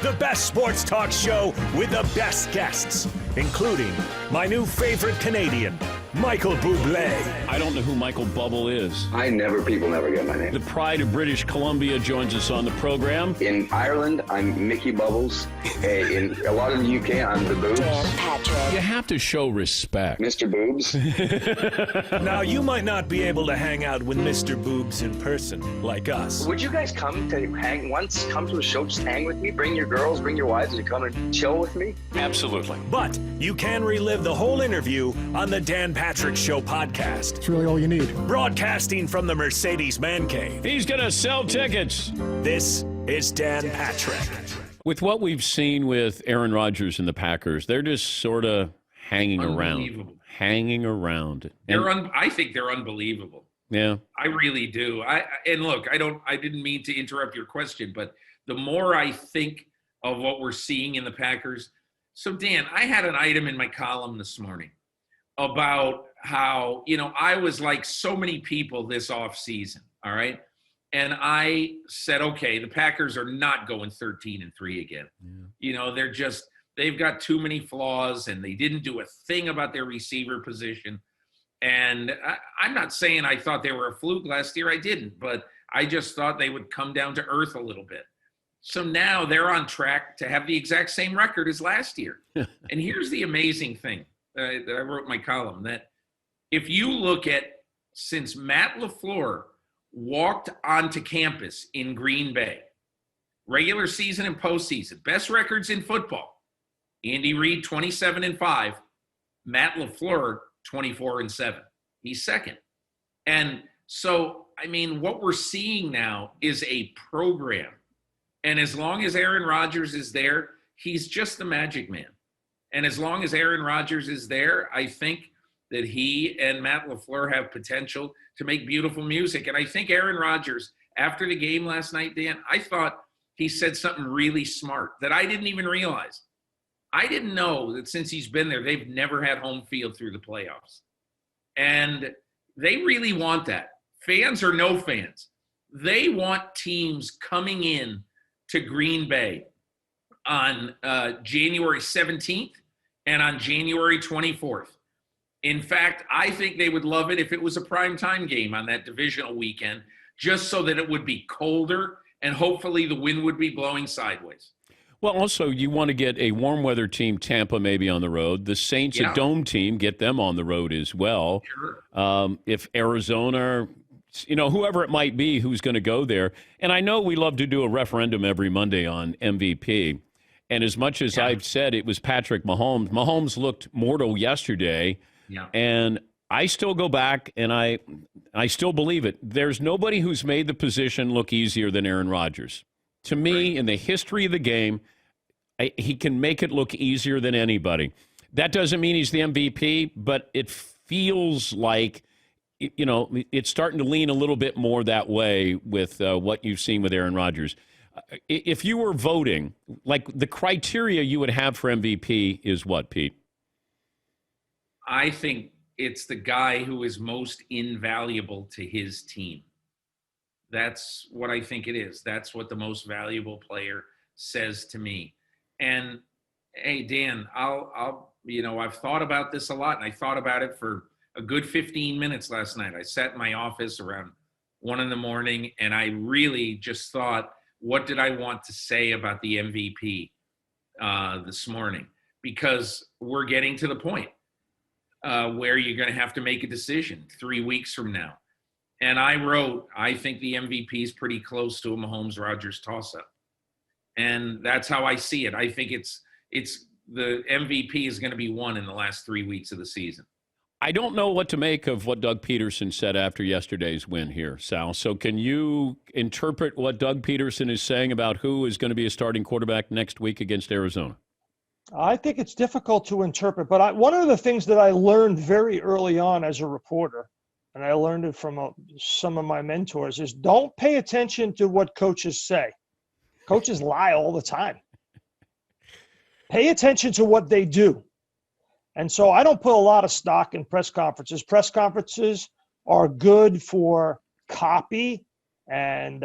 The best sports talk show with the best guests, including my new favorite Canadian, Michael Bublé. I don't know who Michael Bubble is. People never get my name. The pride of British Columbia joins us on the program. In Ireland, I'm Mickey Bubbles. In a lot of the UK, I'm the Boobs. Dan Patrick. You have to show respect. Mr. Boobs. Now, you might not be able to hang out with Mr. Boobs in person, like us. Would you guys come to a show, just hang with me? Bring your girls, bring your wives, and come and chill with me? Absolutely. But you can relive the whole interview on the Dan Patrick Show podcast. It's really all you need. Broadcasting from the Mercedes Man Cave. He's going to sell tickets. This is Dan Patrick. With what we've seen with Aaron Rodgers and the Packers, they're just sort of hanging around. Hanging around. I think they're unbelievable. Yeah. I really do. And look, I didn't mean to interrupt your question, but the more I think of what we're seeing in the Packers. So Dan, I had an item in my column this morning about how, I was like so many people this offseason, all right? And I said, okay, the Packers are not going 13-3 again. Yeah. They've got too many flaws, and they didn't do a thing about their receiver position. And I'm not saying I thought they were a fluke last year. I didn't, but I just thought they would come down to earth a little bit. So now they're on track to have the exact same record as last year. And here's the amazing thing that I wrote in my column, that if you look at since Matt LaFleur walked onto campus in Green Bay, regular season and postseason, best records in football, Andy Reid 27-5, Matt LaFleur 24-7. He's second. And so, what we're seeing now is a program. And as long as Aaron Rodgers is there, he's just the magic man. And as long as Aaron Rodgers is there, I think that he and Matt LaFleur have potential to make beautiful music. And I think Aaron Rodgers, after the game last night, Dan, I thought he said something really smart that I didn't even realize. I didn't know that since he's been there, they've never had home field through the playoffs. And they really want that. Fans or no fans, they want teams coming in to Green Bay on January 17th and on January 24th. In fact, I think they would love it if it was a primetime game on that divisional weekend, just so that it would be colder and hopefully the wind would be blowing sideways. Well, also, you want to get a warm weather team, Tampa, maybe on the road. The Saints, a dome team, get them on the road as well. Sure. If Arizona, whoever it might be who's going to go there. And I know we love to do a referendum every Monday on MVP. And as much as I've said it was Patrick Mahomes looked mortal yesterday. Yeah. And I still go back and I still believe it. There's nobody who's made the position look easier than Aaron Rodgers. To me, in the history of the game, he can make it look easier than anybody. That doesn't mean he's the MVP, but it feels like, it's starting to lean a little bit more that way with what you've seen with Aaron Rodgers. If you were voting, like the criteria you would have for MVP is what, Pete? I think it's the guy who is most invaluable to his team. That's what I think it is. That's what the most valuable player says to me. And hey, Dan, I've thought about this a lot, and I thought about it for a good 15 minutes last night. I sat in my office around 1 a.m, and I really just thought, what did I want to say about the MVP this morning? Because we're getting to the point where you're going to have to make a decision 3 weeks from now. And I wrote, I think the MVP is pretty close to a Mahomes-Rodgers toss-up. And that's how I see it. I think it's the MVP is going to be won in the last 3 weeks of the season. I don't know what to make of what Doug Peterson said after yesterday's win here, Sal. So can you interpret what Doug Peterson is saying about who is going to be a starting quarterback next week against Arizona? I think it's difficult to interpret, but one of the things that I learned very early on as a reporter, and I learned it from some of my mentors, is don't pay attention to what coaches say. Coaches lie all the time. Pay attention to what they do. And so I don't put a lot of stock in press conferences. Press conferences are good for copy and,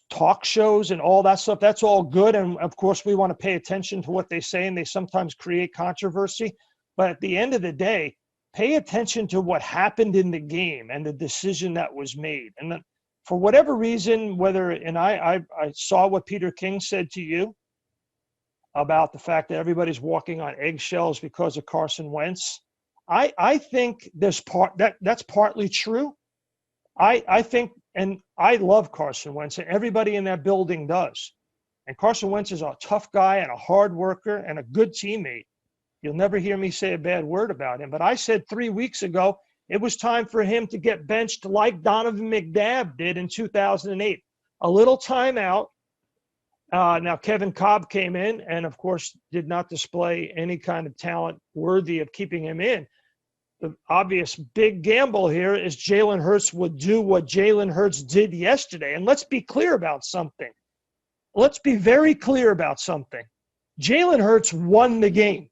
talk shows and all that stuff. That's all good. And of course, we want to pay attention to what they say, and they sometimes create controversy. But at the end of the day, pay attention to what happened in the game and the decision that was made. And then for whatever reason, I saw what Peter King said to you about the fact that everybody's walking on eggshells because of Carson Wentz. I think that's partly true. I think, and I love Carson Wentz, and everybody in that building does. And Carson Wentz is a tough guy and a hard worker and a good teammate. You'll never hear me say a bad word about him. But I said 3 weeks ago, it was time for him to get benched like Donovan McNabb did in 2008. A little timeout. Now, Kevin Cobb came in and, of course, did not display any kind of talent worthy of keeping him in. The obvious big gamble here is Jalen Hurts would do what Jalen Hurts did yesterday. And let's be clear about something. Let's be very clear about something. Jalen Hurts won the game.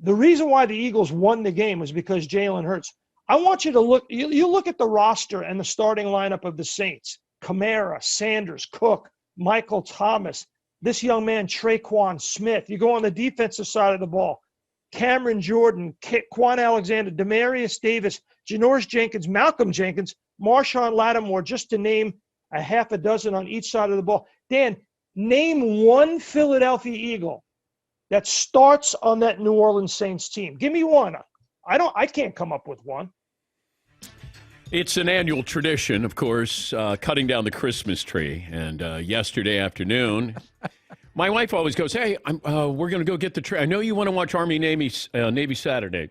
The reason why the Eagles won the game was because Jalen Hurts. I want you to look. You look at the roster and the starting lineup of the Saints. Kamara, Sanders, Cook, Michael Thomas, this young man, Traquan Smith. You go on the defensive side of the ball. Cameron Jordan, Quan Alexander, Demarius Davis, Janoris Jenkins, Malcolm Jenkins, Marshawn Lattimore, just to name a half a dozen on each side of the ball. Dan, name one Philadelphia Eagle that starts on that New Orleans Saints team. Give me one. I can't come up with one. It's an annual tradition, of course, cutting down the Christmas tree. And yesterday afternoon, my wife always goes, hey, we're going to go get the tree. I know you want to watch Army-Navy Saturday.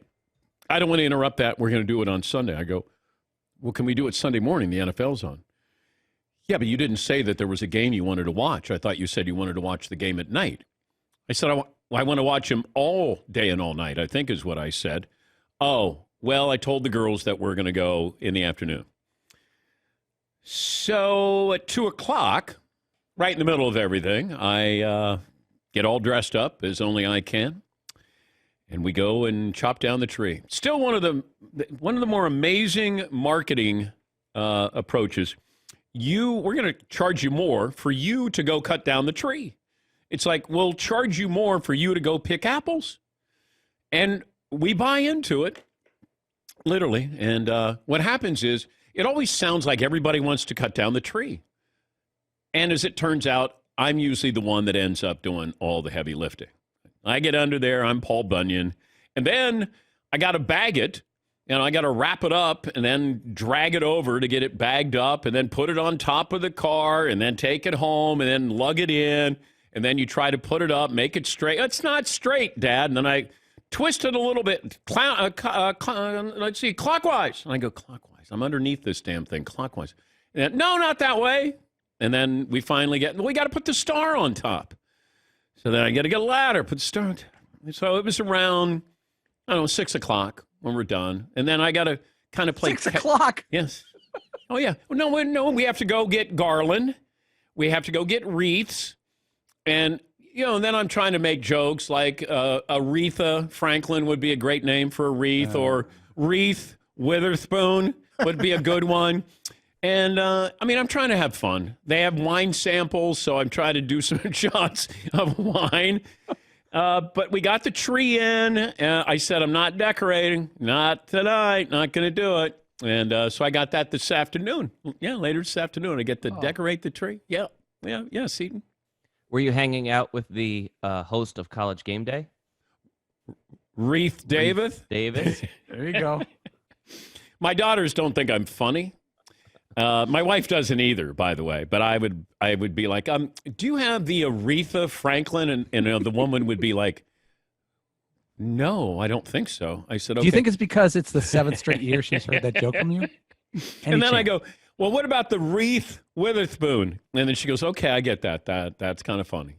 I don't want to interrupt that. We're going to do it on Sunday. I go, well, can we do it Sunday morning? The NFL's on. Yeah, but you didn't say that there was a game you wanted to watch. I thought you said you wanted to watch the game at night. I said, I want to watch him all day and all night, I think is what I said. Oh, well, I told the girls that we're going to go in the afternoon. So at 2 o'clock, right in the middle of everything, I get all dressed up as only I can, and we go and chop down the tree. Still one of the more amazing marketing approaches. We're going to charge you more for you to go cut down the tree. It's like, we'll charge you more for you to go pick apples. And we buy into it, literally. And what happens is, it always sounds like everybody wants to cut down the tree. And as it turns out, I'm usually the one that ends up doing all the heavy lifting. I get under there, I'm Paul Bunyan. And then I got to bag it. I got to wrap it up and then drag it over to get it bagged up and then put it on top of the car and then take it home and then lug it in. And then you try to put it up, make it straight. It's not straight, Dad. And then I twist it a little bit. Let's see, clockwise. And I go, clockwise. I'm underneath this damn thing, clockwise. And, no, not that way. And then we finally we got to put the star on top. So then I got to get a ladder, put the star on top. So it was around, 6 o'clock when we're done. And then I got to kind of play. 6 o'clock? Yes. Oh, yeah. No, we have to go get garland. We have to go get wreaths. And, then I'm trying to make jokes like Aretha Franklin would be a great name for a wreath, or Wreath Witherspoon would be a good one. And, I'm trying to have fun. They have wine samples, so I'm trying to do some shots of wine. But we got the tree in. I said, I'm not decorating. Not tonight. Not going to do it. And so I got that this afternoon. Yeah, later this afternoon. I get to decorate the tree. Yeah, Seton. Were you hanging out with the host of College Game Day? Reith Davis? Davis. There you go. My daughters don't think I'm funny. My wife doesn't either, by the way. But I would be like, do you have the Aretha Franklin? And the woman would be like, no, I don't think so. I said, okay. Do you think it's because it's the 7th straight year she's heard that joke from you? And then I go, well, what about the Wreath Witherspoon? And then she goes, okay, I get that. That's kind of funny.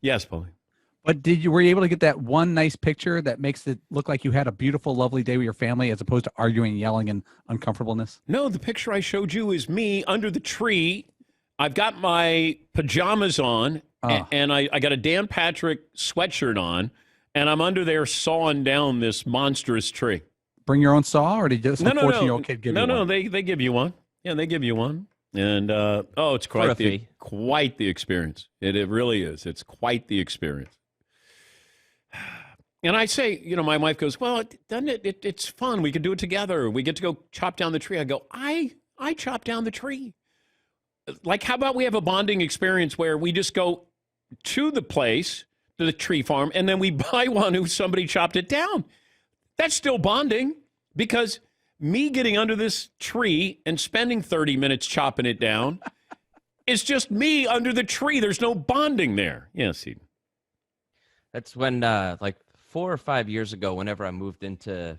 Yes, Paulie. But were you able to get that one nice picture that makes it look like you had a beautiful, lovely day with your family as opposed to arguing, yelling, and uncomfortableness? No, the picture I showed you is me under the tree. I've got my pajamas on, and I got a Dan Patrick sweatshirt on, and I'm under there sawing down this monstrous tree. Bring your own saw, or did this 14-year-old kid give you one? No, they give you one. Yeah, they give you one. And it's quite the experience. It really is. It's quite the experience. And I say, my wife goes, well, it's fun. We can do it together. We get to go chop down the tree. I go, I chop down the tree. Like, how about we have a bonding experience where we just go to the place, to the tree farm, and then we buy one who somebody chopped it down. That's still bonding, because me getting under this tree and spending 30 minutes chopping it down is just me under the tree. There's no bonding there. Yes, Eden. That's when, like 4 or 5 years ago, whenever I moved into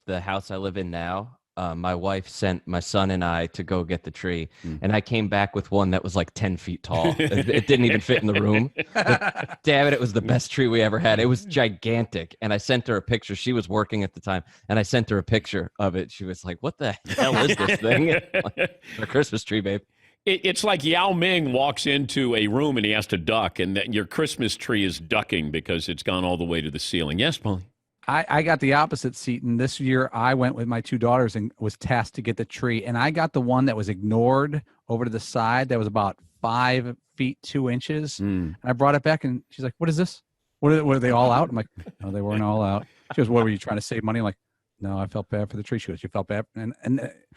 the house I live in now, my wife sent my son and I to go get the tree, and I came back with one that was like 10 feet tall. It didn't even fit in the room. But, damn it was the best tree we ever had. It was gigantic, and I sent her a picture. She was working at the time, and I sent her a picture of it. She was like, what the hell is this thing? Like, a Christmas tree, babe. It's like Yao Ming walks into a room and he has to duck, and that your Christmas tree is ducking because it's gone all the way to the ceiling. Yes, Paulie? I got the opposite seat, and this year I went with my 2 daughters and was tasked to get the tree, and I got the one that was ignored over to the side that was about 5 feet 2 inches. And I brought it back, and she's like, what is this? Were they all out? I'm like, no, they weren't all out. She goes, what, were you trying to save money? I'm like, no, I felt bad for the tree. She goes, you felt bad?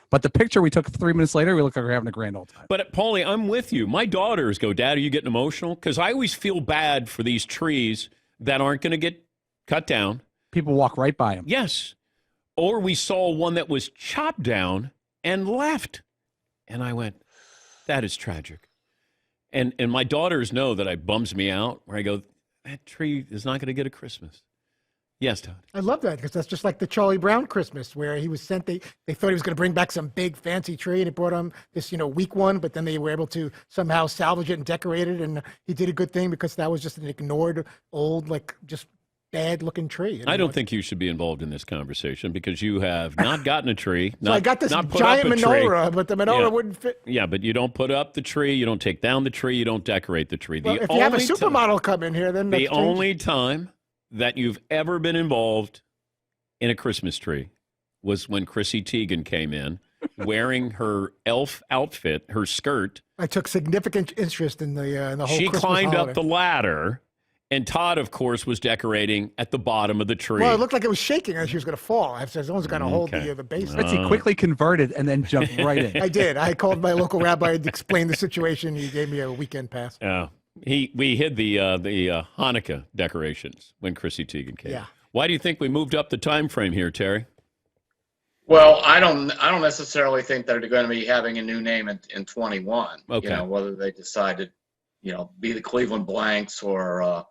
But the picture we took 3 minutes later, we look like we're having a grand old time. But, Paulie, I'm with you. My daughters go, Dad, are you getting emotional? Because I always feel bad for these trees that aren't going to get cut down. People walk right by them. Yes. Or we saw one that was chopped down and left. And I went, that is tragic. And my daughters know that it bums me out, where I go, that tree is not going to get a Christmas. Yes, Todd. I love that, because that's just like the Charlie Brown Christmas, where he was sent. They thought he was going to bring back some big fancy tree, and it brought him this weak one. But then they were able to somehow salvage it and decorate it, and he did a good thing, because that was just an ignored, old, like just bad-looking tree. I don't think you should be involved in this conversation, because you have not gotten a tree. So I got this giant menorah, but the menorah wouldn't fit. Yeah, but you don't put up the tree, you don't take down the tree, you don't decorate the tree. Well, if you have a supermodel come in here, then the only time that you've ever been involved in a Christmas tree was when Chrissy Teigen came in wearing her elf outfit, her skirt. I took significant interest in the whole She Christmas climbed holiday. up the ladder, and Todd, of course, was decorating at the bottom of the tree. Well, it looked like it was shaking as she was going to fall. I said, someone's going to hold the base. But he quickly converted and then jumped right in. I did. I called my local rabbi and explained the situation. He gave me a weekend pass. Yeah. We hid the Hanukkah decorations when Chrissy Teigen came. Yeah. Why do you think we moved up the time frame here, Terry? Well, I don't necessarily think they're going to be having a new name in 21. Okay. Whether they decide to, be the Cleveland Blanks or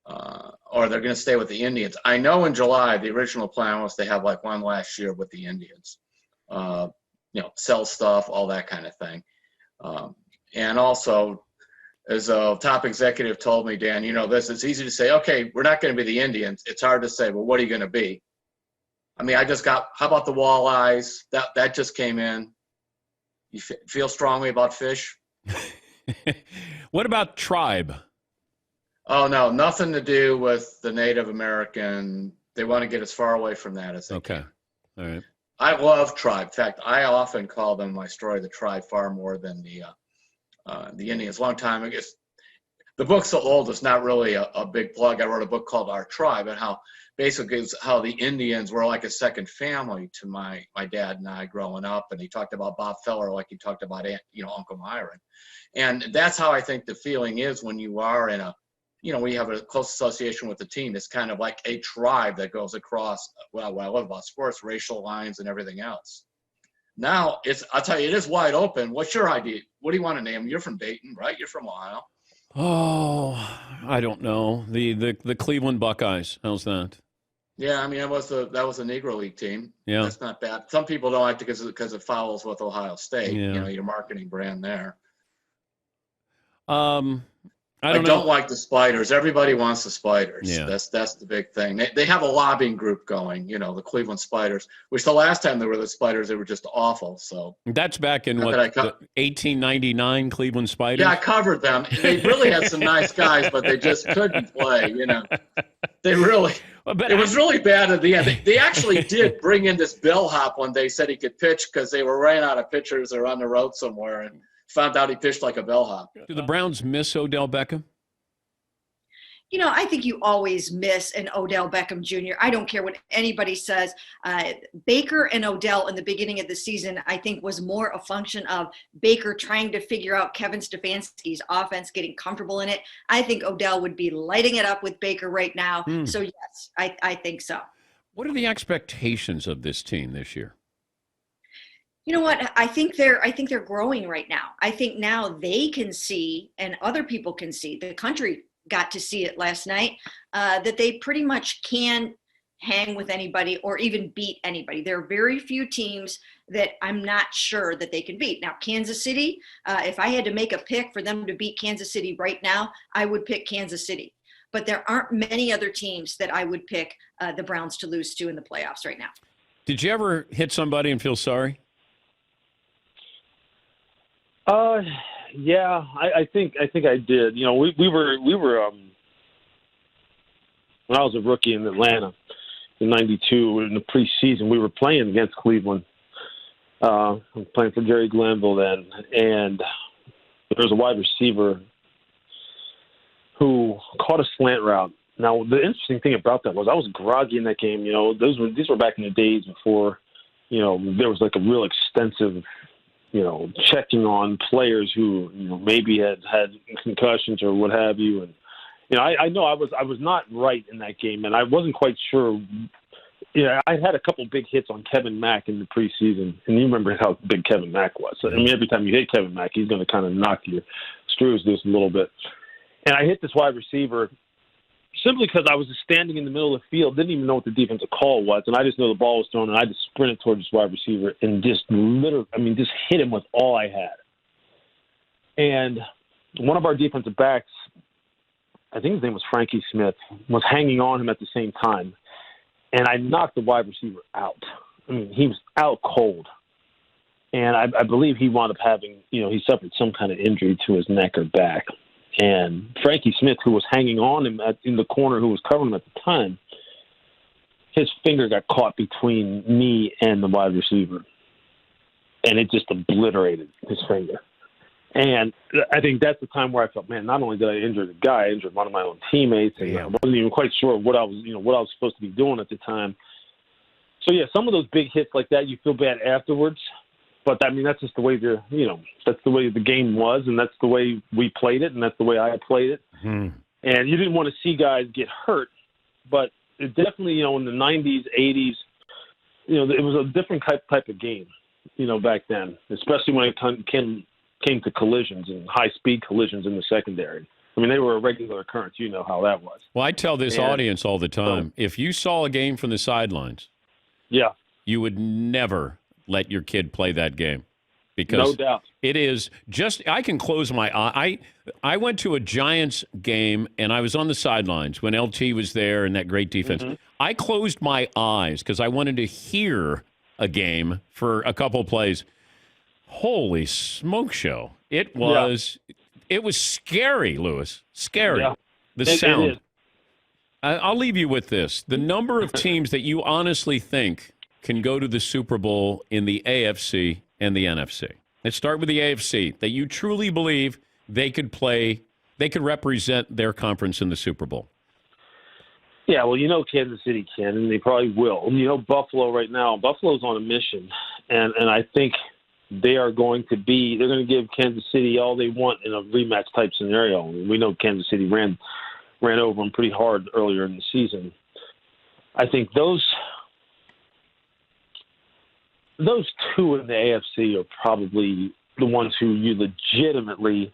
they're going to stay with the Indians. I know in July the original plan was to have like one last year with the Indians. Sell stuff, all that kind of thing, and also, as a top executive told me, Dan, it's easy to say, okay, we're not going to be the Indians. It's hard to say, well, what are you going to be? I mean, how about the walleyes? That just came in. You feel strongly about fish? What about tribe? Oh, no, nothing to do with the Native American. They want to get as far away from that as they can. All right. I love tribe. In fact, I often call them my story, the tribe, far more than the Indians. Long time ago. The book's so old, it's not really a big plug. I wrote a book called Our Tribe, and how the Indians were like a second family to my dad and I growing up. And he talked about Bob Feller like he talked about Uncle Myron. And that's how I think the feeling is when you are in we have a close association with the team. It's kind of like a tribe that goes across, what I love about sports, racial lines and everything else. Now, I'll tell you, it is wide open. What's your idea? What do you want to name? You're from Dayton, right? You're from Ohio. Oh, I don't know. The Cleveland Buckeyes. How's that? Yeah, I mean, that was a Negro League team. Yeah. That's not bad. Some people don't like it because it follows with Ohio State, Yeah. Your marketing brand there. I don't like the Spiders. Everybody wants the Spiders. Yeah. That's the big thing. They have a lobbying group going, the Cleveland Spiders, which the last time they were the Spiders, they were just awful. So that's back in the 1899 Cleveland Spiders? Yeah, I covered them. They really had some nice guys, but they just couldn't play, They really it was really bad at the end. They actually did bring in this bellhop one day, said he could pitch because they were running out of pitchers or on the road somewhere. And found out he pitched like a bellhop. Do the Browns miss Odell Beckham? You know, I think you always miss an Odell Beckham Jr. I don't care what anybody says. Baker and Odell in the beginning of the season, I think, was more a function of Baker trying to figure out Kevin Stefanski's offense, getting comfortable in it. I think Odell would be lighting it up with Baker right now. So, yes, I think so. What are the expectations of this team this year? You know what? I think they're growing right now. I think now they can see, and other people can see, the country got to see it last night, that they pretty much can hang with anybody or even beat anybody. There are very few teams that I'm not sure that they can beat. Now, Kansas City, if I had to make a pick for them to beat Kansas City right now, I would pick Kansas City. But there aren't many other teams that I would pick the Browns to lose to in the playoffs right now. Did you ever hit somebody and feel sorry? Yeah, I think I did. You know, we were when I was a rookie in Atlanta in '92 in the preseason, we were playing against Cleveland. Playing for Jerry Glanville then, and there was a wide receiver who caught a slant route. Now, the interesting thing about that was I was groggy in that game. You know, these were back in the days before, you know, there was like a real extensive, you know, checking on players who, you know, maybe had concussions or what have you. And, you know, I know I was not right in that game, and I wasn't quite sure. You know, I had a couple big hits on Kevin Mack in the preseason, and you remember how big Kevin Mack was. I mean, every time you hit Kevin Mack, he's going to kind of knock your screws loose a little bit. And I hit this wide receiver simply because I was just standing in the middle of the field, didn't even know what the defensive call was, and I just know the ball was thrown, and I just sprinted towards this wide receiver and just just hit him with all I had. And one of our defensive backs, I think his name was Frankie Smith, was hanging on him at the same time, and I knocked the wide receiver out. I mean, he was out cold. And I believe he wound up having, you know, he suffered some kind of injury to his neck or back. And Frankie Smith, who was hanging on him in the corner, who was covering him at the time, his finger got caught between me and the wide receiver. And it just obliterated his finger. And I think that's the time where I felt, man, not only did I injure the guy, I injured one of my own teammates, and I wasn't even quite sure what I was supposed to be doing at the time. So yeah, some of those big hits like that, you feel bad afterwards. But I mean, that's just the way that's the way the game was, and that's the way we played it, and that's the way I played it. And you didn't want to see guys get hurt, but it definitely, you know, in the 90s, 80s, you know, it was a different type of game, you know, back then, especially when it came to collisions and high-speed collisions in the secondary. I mean, they were a regular occurrence. You know how that was. Well, I tell this audience all the time, if you saw a game from the sidelines, you would never let your kid play that game, because no doubt it is just, I can close my eye. I went to a Giants game and I was on the sidelines when LT was there and that great defense. I closed my eyes because I wanted to hear a game for a couple of plays. Holy smoke show. It was scary, Lewis. Scary. The sound. I'll leave you with this. The number of teams that you honestly think can go to the Super Bowl in the AFC and the NFC. Let's start with the AFC, that you truly believe they could represent their conference in the Super Bowl. Yeah, well, you know Kansas City can, and they probably will. You know Buffalo right now. Buffalo's on a mission, and I think they're going to give Kansas City all they want in a rematch type scenario. We know Kansas City ran over them pretty hard earlier in the season. I think those two in the AFC are probably the ones who you legitimately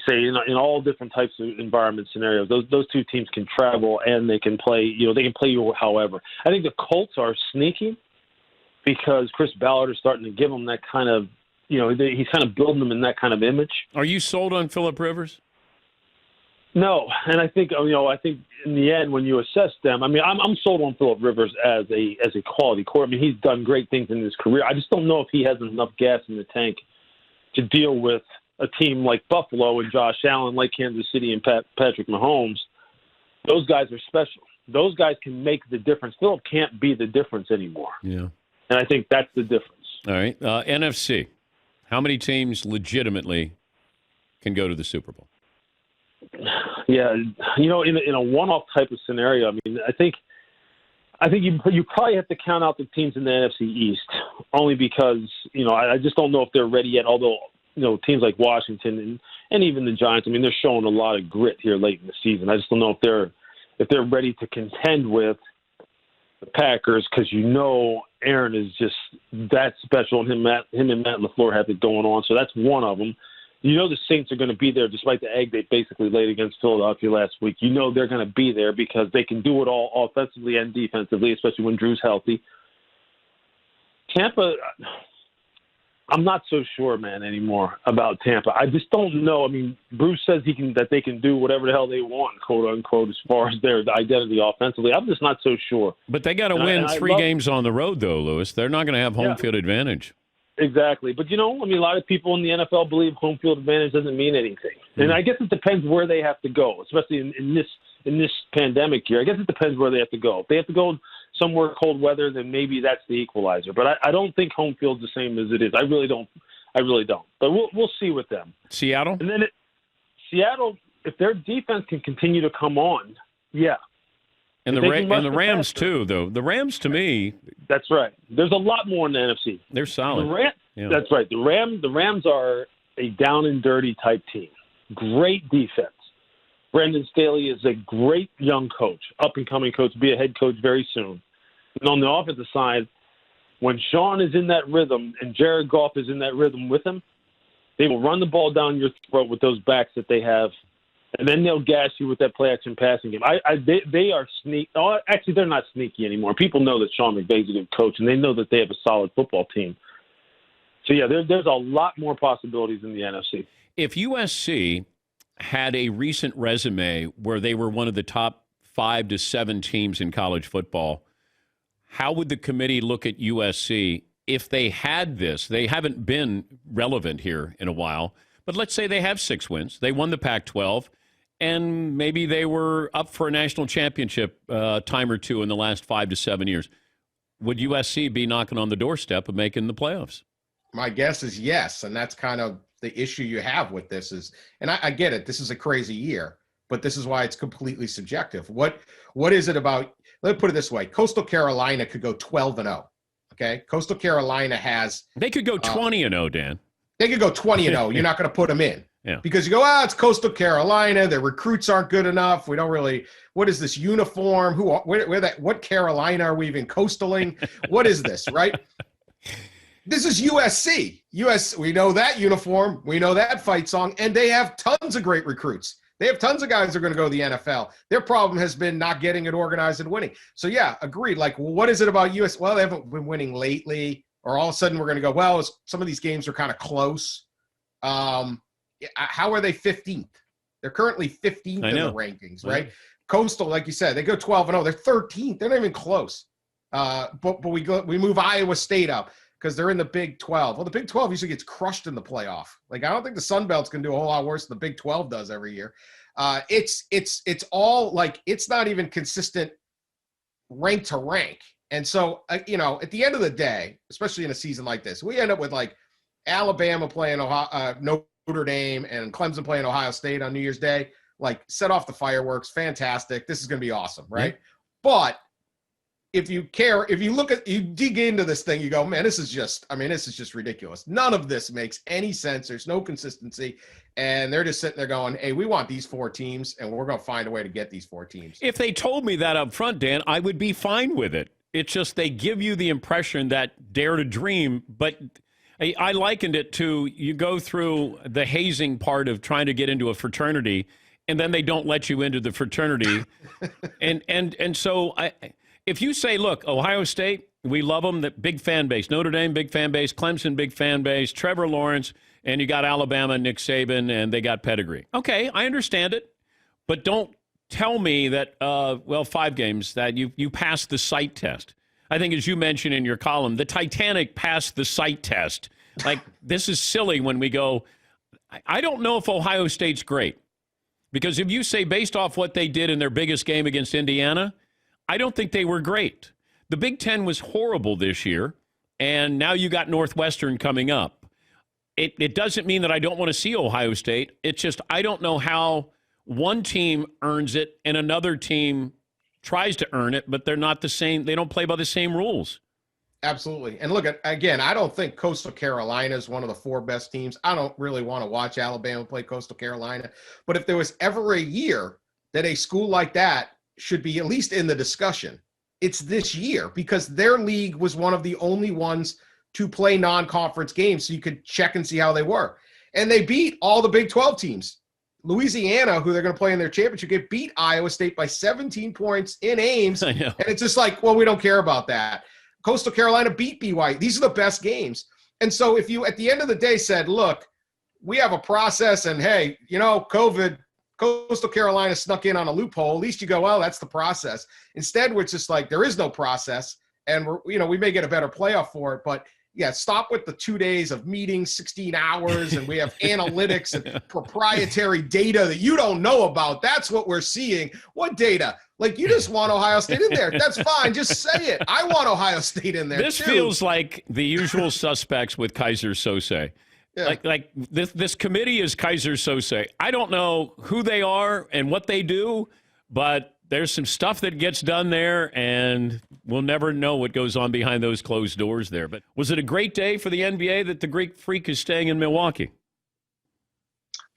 say, in all different types of environment scenarios, those two teams can travel and they can play, they can play you however. I think the Colts are sneaky because Chris Ballard is starting to give them that kind of, he's kind of building them in that kind of image. Are you sold on Phillip Rivers? No, and I think in the end when you assess them, I mean, I'm sold on Phillip Rivers as a quality quarterback. I mean, he's done great things in his career. I just don't know if he has enough gas in the tank to deal with a team like Buffalo and Josh Allen, like Kansas City and Patrick Mahomes. Those guys are special. Those guys can make the difference. Phillip can't be the difference anymore. Yeah, and I think that's the difference. All right, NFC. How many teams legitimately can go to the Super Bowl? Yeah, in a one-off type of scenario, I mean, I think you probably have to count out the teams in the NFC East, only because I just don't know if they're ready yet. Although teams like Washington and even the Giants, I mean, they're showing a lot of grit here late in the season. I just don't know if they're ready to contend with the Packers, because Aaron is just that special, and him and Matt LaFleur have it going on. So that's one of them. The Saints are going to be there despite the egg they basically laid against Philadelphia last week. They're going to be there because they can do it all offensively and defensively, especially when Drew's healthy. Tampa, I'm not so sure, man, anymore about Tampa. I just don't know. I mean, Bruce says that they can do whatever the hell they want, quote unquote, as far as their identity offensively. I'm just not so sure. But they got to win three games on the road, though, Lewis. They're not going to have home field advantage. Exactly. But, a lot of people in the NFL believe home field advantage doesn't mean anything. And I guess it depends where they have to go, especially in this pandemic year. I guess it depends where they have to go. If they have to go somewhere cold weather, then maybe that's the equalizer. But I don't think home field's the same as it is. I really don't. But we'll see with them. Seattle? And then Seattle, if their defense can continue to come on, yeah. And the Rams, too, though. The Rams, to me. That's right. There's a lot more in the NFC. They're solid. That's right. The Rams are a down-and-dirty type team. Great defense. Brandon Staley is a great young coach, up-and-coming coach, be a head coach very soon. And on the offensive side, when Sean is in that rhythm and Jared Goff is in that rhythm with him, they will run the ball down your throat with those backs that they have. And then they'll gas you with that play-action passing game. They are sneaky. Oh, actually, they're not sneaky anymore. People know that Sean McVay's a good coach, and they know that they have a solid football team. So, yeah, there's a lot more possibilities in the NFC. If USC had a recent resume where they were one of the top 5 to 7 teams in college football, how would the committee look at USC if they had this? They haven't been relevant here in a while, but let's say they have 6 wins. They won the Pac-12. And maybe they were up for a national championship time or two in the last 5 to 7 years. Would USC be knocking on the doorstep of making the playoffs? My guess is yes, and that's kind of the issue you have with this is, and I get it, this is a crazy year, but this is why it's completely subjective. What is it about, let me put it this way, Coastal Carolina could go 12-0, okay? Coastal Carolina has... They could go 20-0, Dan. They could go 20-0. You're not going to put them in. Yeah. Because you go, it's Coastal Carolina. Their recruits aren't good enough. We don't really. What is this uniform? What Carolina are we even coastaling? What is this, right? This is USC. We know that uniform. We know that fight song, and they have tons of great recruits. They have tons of guys that are going to go to the NFL. Their problem has been not getting it organized and winning. So yeah, agreed. Like, what is it about US? Well, they haven't been winning lately, or all of a sudden we're going to go, well, some of these games are kind of close. How are they 15th? They're currently 15th in the rankings, right? Coastal, like you said, they go 12-0. They're 13th. They're not even close. But we move Iowa State up because they're in the Big 12. Well, the Big 12 usually gets crushed in the playoff. Like, I don't think the Sun Belt's going to do a whole lot worse than the Big 12 does every year. It's all like, it's not even consistent rank to rank. And so, at the end of the day, especially in a season like this, we end up with like Alabama playing Notre Dame and Clemson playing Ohio State on New Year's Day. Like, set off the fireworks. Fantastic. This is going to be awesome, right? Yeah. But if you dig into this thing, you go, man, this is just ridiculous. None of this makes any sense. There's no consistency. And they're just sitting there going, hey, we want these 4 teams, and we're going to find a way to get these 4 teams. If they told me that up front, Dan, I would be fine with it. It's just they give you the impression that dare to dream, but I likened it to you go through the hazing part of trying to get into a fraternity, and then they don't let you into the fraternity. and so if you say, look, Ohio State, we love them, that big fan base. Notre Dame, big fan base. Clemson, big fan base. Trevor Lawrence, and you got Alabama, Nick Saban, and they got pedigree. Okay, I understand it, but don't tell me that, 5 games, that you passed the sight test. I think, as you mentioned in your column, the Titanic passed the sight test. Like, this is silly when we go, I don't know if Ohio State's great. Because if you say based off what they did in their biggest game against Indiana, I don't think they were great. The Big Ten was horrible this year, and now you got Northwestern coming up. it doesn't mean that I don't want to see Ohio State. It's just I don't know how one team earns it and another team tries to earn it, but they're not the same. They don't play by the same rules. Absolutely. And look, again, I don't think Coastal Carolina is one of the 4 best teams. I don't really want to watch Alabama play Coastal Carolina. But if there was ever a year that a school like that should be at least in the discussion, it's this year, because their league was one of the only ones to play non-conference games so you could check and see how they were. And they beat all the Big 12 teams. Louisiana, who they're going to play in their championship game, beat Iowa State by 17 points in Ames. And it's just like, well, we don't care about that. Coastal Carolina beat BYU. These are the best games. And so if you, at the end of the day, said, look, we have a process and, hey, COVID, Coastal Carolina snuck in on a loophole, at least you go, well, that's the process. Instead, we're just like, there is no process. And we may get a better playoff for it, but yeah, stop with the 2 days of meetings, 16 hours, and we have analytics and proprietary data that you don't know about. That's what we're seeing. What data? Like, you just want Ohio State in there. That's fine. Just say it. I want Ohio State in there. This too. feels like the usual suspects with Kaiser Sose. Yeah. Like this committee is Kaiser Sose. I don't know who they are and what they do, but there's some stuff that gets done there, and we'll never know what goes on behind those closed doors there. But was it a great day for the NBA that the Greek Freak is staying in Milwaukee?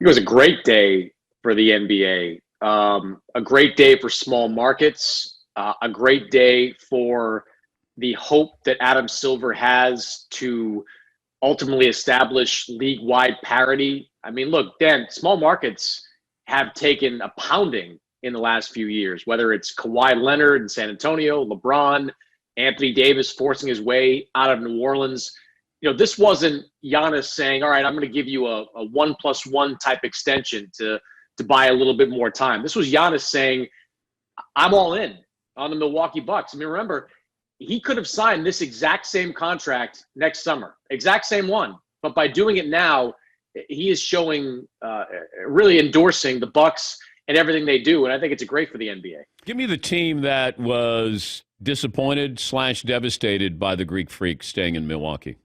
It was a great day for the NBA. A great day for small markets. A great day for the hope that Adam Silver has to ultimately establish league-wide parity. I mean, look, Dan, small markets have taken a pounding in the last few years, whether it's Kawhi Leonard in San Antonio, LeBron, Anthony Davis forcing his way out of New Orleans. This wasn't Giannis saying, all right, I'm going to give you a 1+1 type extension to buy a little bit more time. This was Giannis saying, I'm all in on the Milwaukee Bucks. I mean, remember, he could have signed this exact same contract next summer, exact same one. But by doing it now, he is showing, really endorsing the Bucks and everything they do, and I think it's great for the NBA. Give me the team that was disappointed / devastated by the Greek Freak staying in Milwaukee.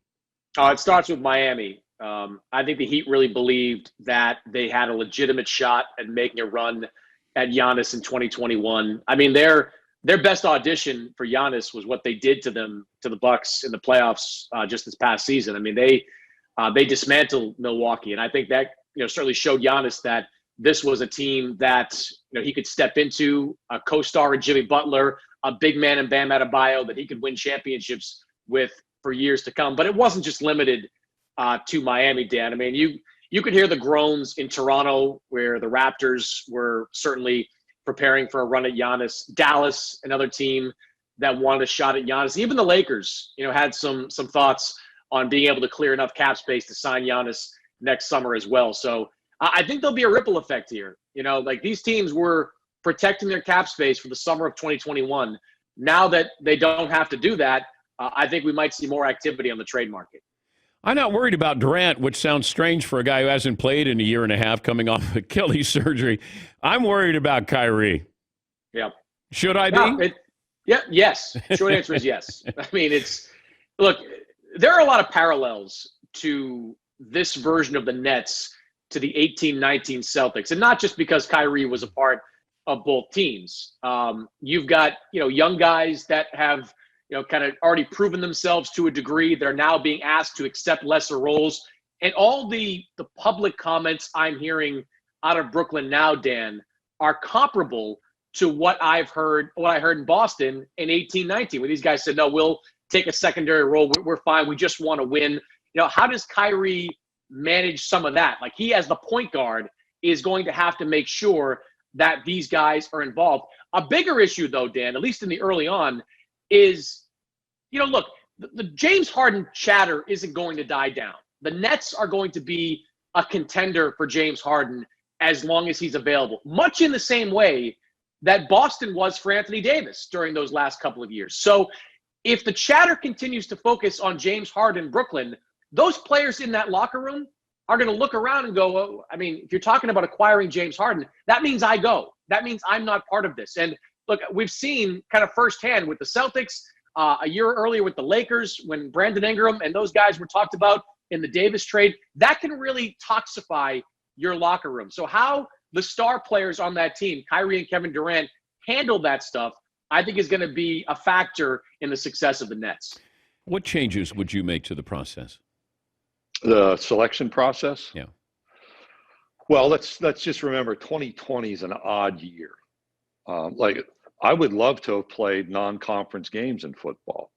It starts with Miami. I think the Heat really believed that they had a legitimate shot at making a run at Giannis in 2021. I mean, their best audition for Giannis was what they did to the Bucks in the playoffs just this past season. I mean, they dismantled Milwaukee, and I think that certainly showed Giannis that this was a team that he could step into, a co-star in Jimmy Butler, a big man in Bam Adebayo that he could win championships with for years to come. But it wasn't just limited to Miami, Dan. I mean, you could hear the groans in Toronto, where the Raptors were certainly preparing for a run at Giannis. Dallas, another team that wanted a shot at Giannis. Even the Lakers, had some thoughts on being able to clear enough cap space to sign Giannis next summer as well. So I think there'll be a ripple effect here. Like these teams were protecting their cap space for the summer of 2021. Now that they don't have to do that, I think we might see more activity on the trade market. I'm not worried about Durant, which sounds strange for a guy who hasn't played in a year and a half coming off Achilles surgery. I'm worried about Kyrie. Yeah. Should I be? Yes. Short answer is yes. I mean, look, there are a lot of parallels to this version of the Nets to the 18-19 Celtics, and not just because Kyrie was a part of both teams. You've got, young guys that have, kind of already proven themselves to a degree. They're now being asked to accept lesser roles. And all the public comments I'm hearing out of Brooklyn now, Dan, are comparable to what I heard in Boston in 18-19, where these guys said, no, we'll take a secondary role. We're fine. We just want to win. How does Kyrie manage some of that? Like, he, as the point guard, is going to have to make sure that these guys are involved. A bigger issue, though, Dan, at least in the early on, is, look, the James Harden chatter isn't going to die down. The Nets are going to be a contender for James Harden as long as he's available, much in the same way that Boston was for Anthony Davis during those last couple of years. So if the chatter continues to focus on James Harden in Brooklyn, those players in that locker room are going to look around and go, oh, I mean, if you're talking about acquiring James Harden, that means I go. That means I'm not part of this. And look, we've seen kind of firsthand with the Celtics, a year earlier with the Lakers, when Brandon Ingram and those guys were talked about in the Davis trade, that can really toxify your locker room. So how the star players on that team, Kyrie and Kevin Durant, handle that stuff, I think is going to be a factor in the success of the Nets. What changes would you make to the process? The selection process? Yeah. Well, let's just remember 2020 is an odd year. Like, I would love to have played non-conference games in football,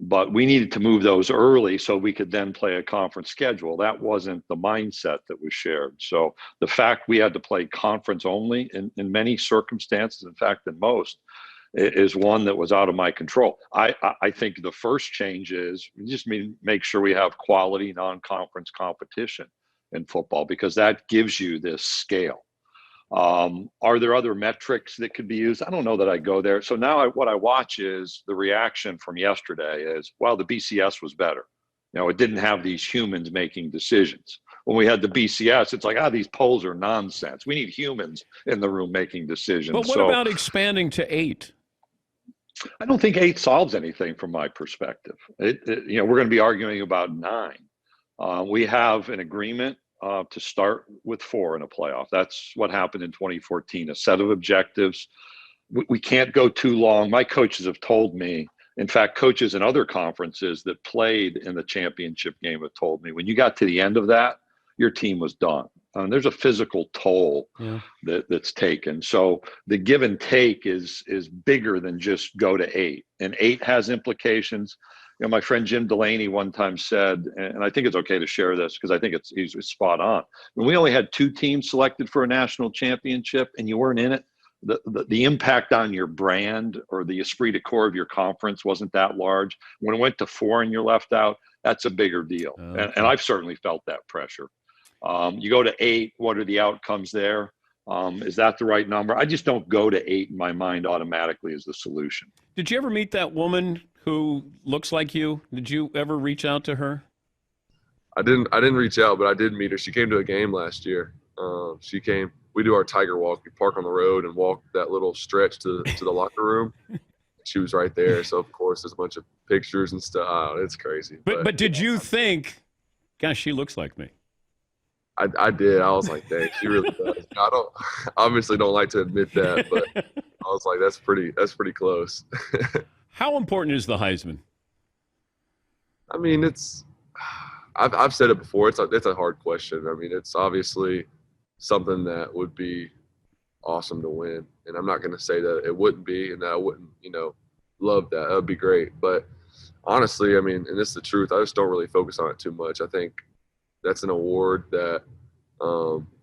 but we needed to move those early so we could then play a conference schedule. That wasn't the mindset that was shared. So the fact we had to play conference only in many circumstances, in fact, in most, is one that was out of my control. I think the first change is we just make sure we have quality non-conference competition in football, because that gives you this scale. Are there other metrics that could be used? I don't know that I go there. So now what I watch is the reaction from yesterday is, well, the BCS was better. It didn't have these humans making decisions. When we had the BCS, it's like, these polls are nonsense. We need humans in the room making decisions. But what about expanding to 8? I don't think 8 solves anything from my perspective. We're going to be arguing about 9. We have an agreement to start with 4 in a playoff. That's what happened in 2014, a set of objectives. We can't go too long. My coaches have told me, in fact, coaches in other conferences that played in the championship game have told me, when you got to the end of that, your team was done. There's a physical toll that's taken. So the give and take is bigger than just go to 8. And 8 has implications. My friend Jim Delaney one time said, and I think it's okay to share this because I think he's spot on. When we only had 2 teams selected for a national championship and you weren't in it, the impact on your brand or the esprit de corps of your conference wasn't that large. When it went to 4 and you're left out, that's a bigger deal. Okay. And I've certainly felt that pressure. You go to 8, what are the outcomes there? Is that the right number? I just don't go to 8 in my mind automatically as the solution. Did you ever meet that woman who looks like you? Did you ever reach out to her? I didn't reach out, but I did meet her. She came to a game last year. She came. We do our Tiger walk. We park on the road and walk that little stretch to the locker room. She was right there. So, of course, there's a bunch of pictures and stuff. Oh, it's crazy. But did you think, gosh, she looks like me? I did. I was like, dang, she really does. I obviously don't like to admit that, but I was like, that's pretty close. How important is the Heisman? I mean, I've said it before. It's a hard question. I mean, it's obviously something that would be awesome to win, and I'm not going to say that it wouldn't be, and that I wouldn't, love that. That would be great. But honestly, I mean, and this is the truth, I just don't really focus on it too much. I think that's an award that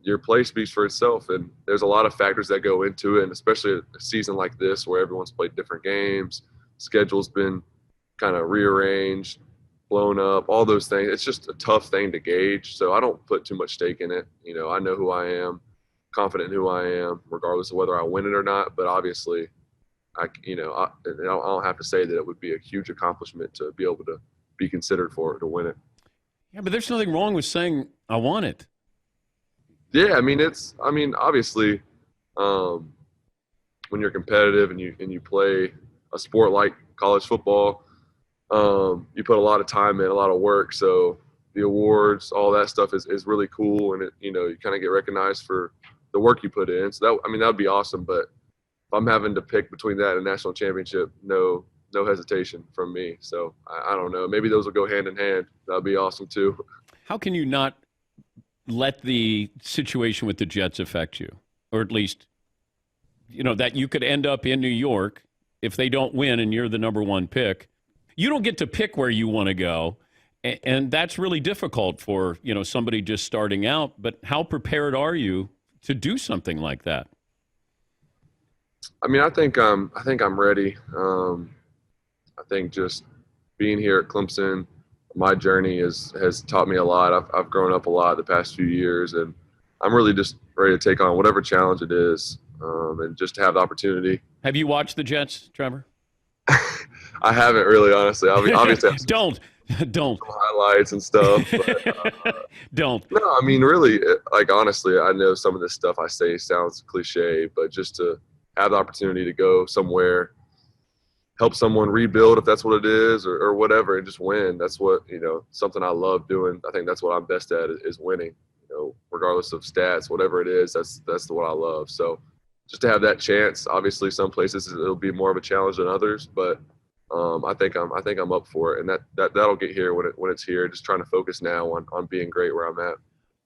your play speaks for itself, and there's a lot of factors that go into it, and especially a season like this where everyone's played different games, schedule's been kind of rearranged, blown up, all those things. It's just a tough thing to gauge, so I don't put too much stake in it. I know who I am, confident in who I am, regardless of whether I win it or not, but obviously I don't have to say that it would be a huge accomplishment to be able to be considered for it, to win it. Yeah, but there's nothing wrong with saying I want it. Yeah, I mean obviously, when you're competitive and you play a sport like college football, you put a lot of time in, a lot of work. So the awards, all that stuff is really cool, and you kind of get recognized for the work you put in. So that would be awesome. But if I'm having to pick between that and national championship, no hesitation from me. So I don't know. Maybe those will go hand in hand. That'd be awesome too. How can you not let the situation with the Jets affect you? Or at least, that you could end up in New York if they don't win and you're the number 1 pick. You don't get to pick where you want to go. And that's really difficult for, somebody just starting out. But how prepared are you to do something like that? I mean, I think I'm ready. I think just being here at Clemson, my journey has taught me a lot. I've grown up a lot the past few years, and I'm really just ready to take on whatever challenge it is, and just to have the opportunity. Have you watched the Jets, Trevor? I haven't really, honestly. Obviously, don't highlights and stuff. But, don't. No, I mean, really, honestly, I know some of this stuff I say sounds cliche, but just to have the opportunity to go somewhere, help someone rebuild if that's what it is, or whatever, and just win. That's what, something I love doing. I think that's what I'm best at is winning, regardless of stats, whatever it is, that's what I love. So just to have that chance, obviously some places it'll be more of a challenge than others, but I think I'm up for it, and that'll get here when it's here. Just trying to focus now on being great where I'm at.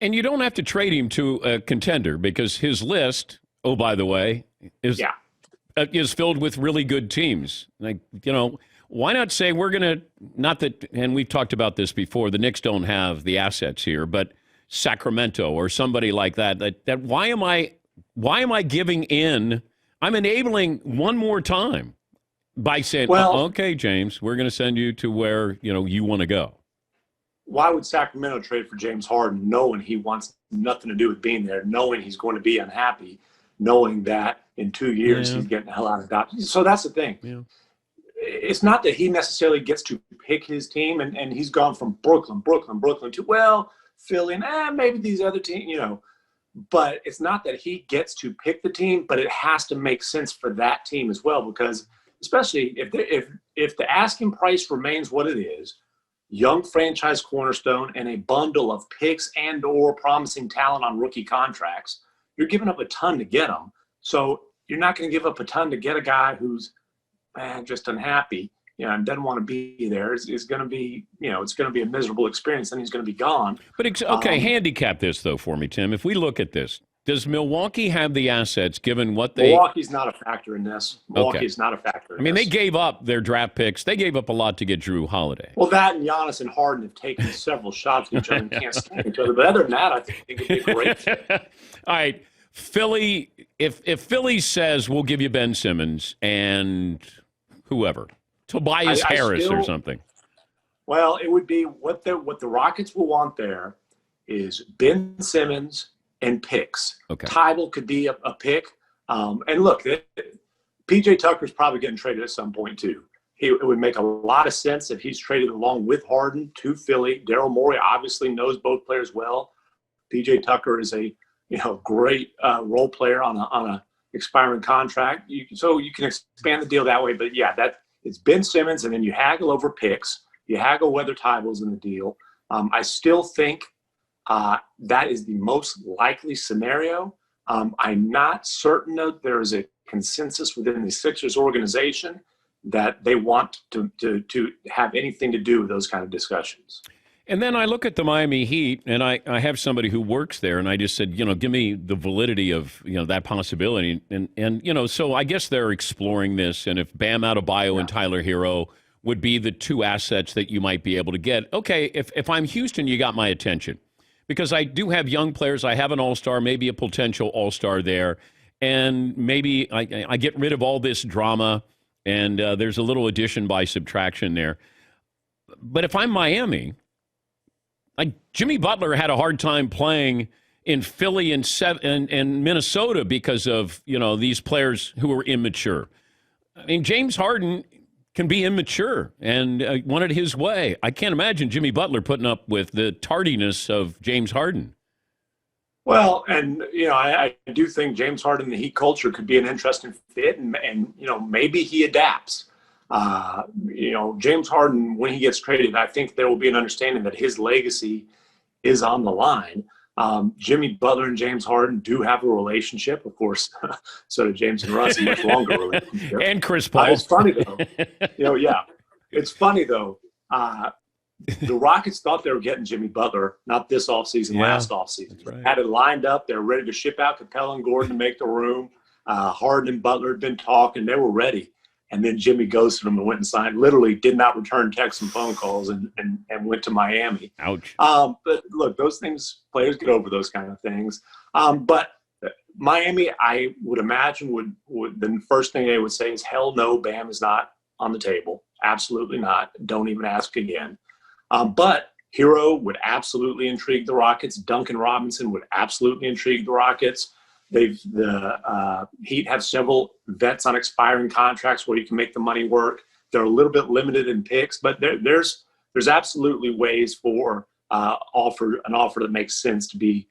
And you don't have to trade him to a contender because his list, oh, by the way, is filled with really good teams. Like, why not say we're going to, not that, and we've talked about this before, the Knicks don't have the assets here, but Sacramento or somebody like that why am I giving in? I'm enabling one more time by saying, okay, James, we're going to send you to where, you want to go. Why would Sacramento trade for James Harden knowing he wants nothing to do with being there, knowing he's going to be unhappy, knowing that in 2 years he's getting the hell out of Dodge? So that's the thing. Yeah. It's not that he necessarily gets to pick his team, and he's gone from Brooklyn to, Philly, and maybe these other teams, But it's not that he gets to pick the team, but it has to make sense for that team as well, because especially if the asking price remains what it is, young franchise cornerstone and a bundle of picks and or promising talent on rookie contracts, you're giving up a ton to get them. So you're not going to give up a ton to get a guy who's just unhappy, and doesn't want to be there. It's going to be, it's going to be a miserable experience. Then he's going to be gone. But okay, handicap this though for me, Tim. If we look at this, does Milwaukee have the assets given what they? Milwaukee's not a factor in this. Milwaukee's not a factor. They gave up their draft picks. They gave up a lot to get Drew Holiday. Well, that and Giannis and Harden have taken several shots at each other and can't stand each other. But other than that, I think it'd be a great fit. All right, Philly. If Philly says we'll give you Ben Simmons and whoever, Tobias Harris or something. Well, it would be what the Rockets will want there is Ben Simmons and picks. Okay. Tybal could be a pick. And look, PJ Tucker's probably getting traded at some point too. It would make a lot of sense if he's traded along with Harden to Philly. Daryl Morey obviously knows both players well. PJ Tucker is a great role player on a expiring contract. So you can expand the deal that way. But it's Ben Simmons, and then you haggle over picks. You haggle whether Tybal's in the deal. I still think that is the most likely scenario. I'm not certain that there is a consensus within the Sixers organization that they want to have anything to do with those kind of discussions. And then I look at the Miami Heat, and I have somebody who works there, and I just said, give me the validity of, that possibility. And so I guess they're exploring this, and if Bam Adebayo and Tyler Hero would be the two assets that you might be able to get. Okay, if I'm Houston, you got my attention. Because I do have young players. I have an all-star, maybe a potential all-star there. And maybe I get rid of all this drama, and there's a little addition by subtraction there. But if I'm Miami, Jimmy Butler had a hard time playing in Philly and Minnesota because of, these players who were immature. James Harden can be immature and want it his way. I can't imagine Jimmy Butler putting up with the tardiness of James Harden. Well, and, I do think James Harden, the Heat culture could be an interesting fit, and maybe he adapts. James Harden, when he gets traded, I think there will be an understanding that his legacy is on the line. Jimmy Butler and James Harden do have a relationship, of course. So do James and Russ, a much longer relationship. And Chris Paul. It's funny though. It's funny though. The Rockets thought they were getting Jimmy Butler, not this offseason, last offseason. Right. Had it lined up. They were ready to ship out Capella and Gordon to make the room. Harden and Butler had been talking. They were ready. And then Jimmy ghosted them and went and signed, literally did not return texts and phone calls and went to Miami. Ouch. But look, those things, players get over those kind of things. But Miami, I would imagine, would the first thing they would say is, hell no, Bam is not on the table. Absolutely not. Don't even ask again. But Hero would absolutely intrigue the Rockets. Duncan Robinson would absolutely intrigue the Rockets. The Heat have several vets on expiring contracts where you can make the money work. They're a little bit limited in picks, but there's absolutely ways for an offer that makes sense to be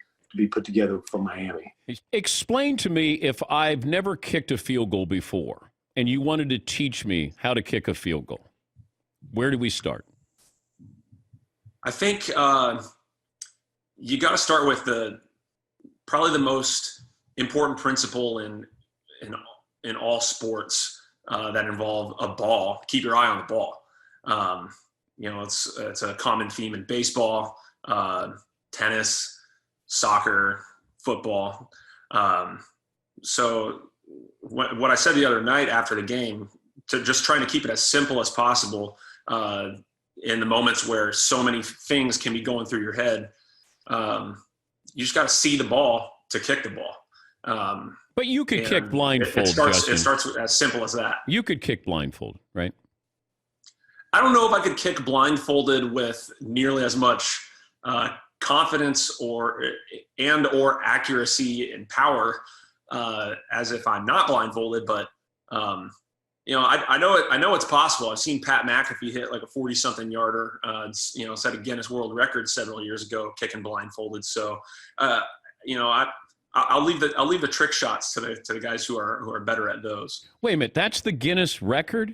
put together from Miami. Explain to me, if I've never kicked a field goal before, and you wanted to teach me how to kick a field goal, where do we start? I think you got to start with probably the most important principle in all sports that involve a ball. Keep your eye on the ball. It's a common theme in baseball, tennis, soccer, football. So what I said the other night after the game, to just trying to keep it as simple as possible in the moments where so many things can be going through your head. You just got to see the ball to kick the ball. But you could kick blindfold, It starts as simple as that. You could kick blindfold, right? I don't know if I could kick blindfolded with nearly as much confidence or accuracy and power as if I'm not blindfolded. But I know it's possible. I've seen Pat McAfee hit like a 40-something yarder. Set a Guinness World Record several years ago kicking blindfolded. So I'll leave the trick shots to the guys who are better at those. Wait a minute, that's the Guinness record,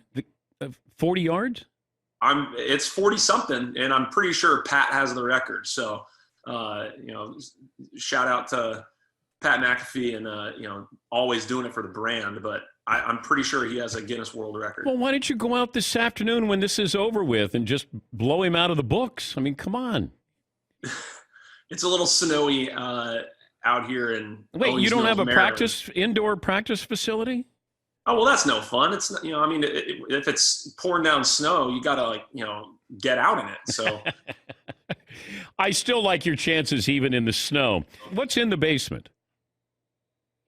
40 yards. It's 40 something, and I'm pretty sure Pat has the record. So, shout out to Pat McAfee and always doing it for the brand. But I'm pretty sure he has a Guinness World Record. Well, why don't you go out this afternoon when this is over with and just blow him out of the books? I mean, come on. It's a little snowy out here, and wait, you don't have a indoor practice facility? Oh, well, that's no fun. It's if it's pouring down snow, you gotta get out in it. So I still like your chances even in the snow. What's in the basement?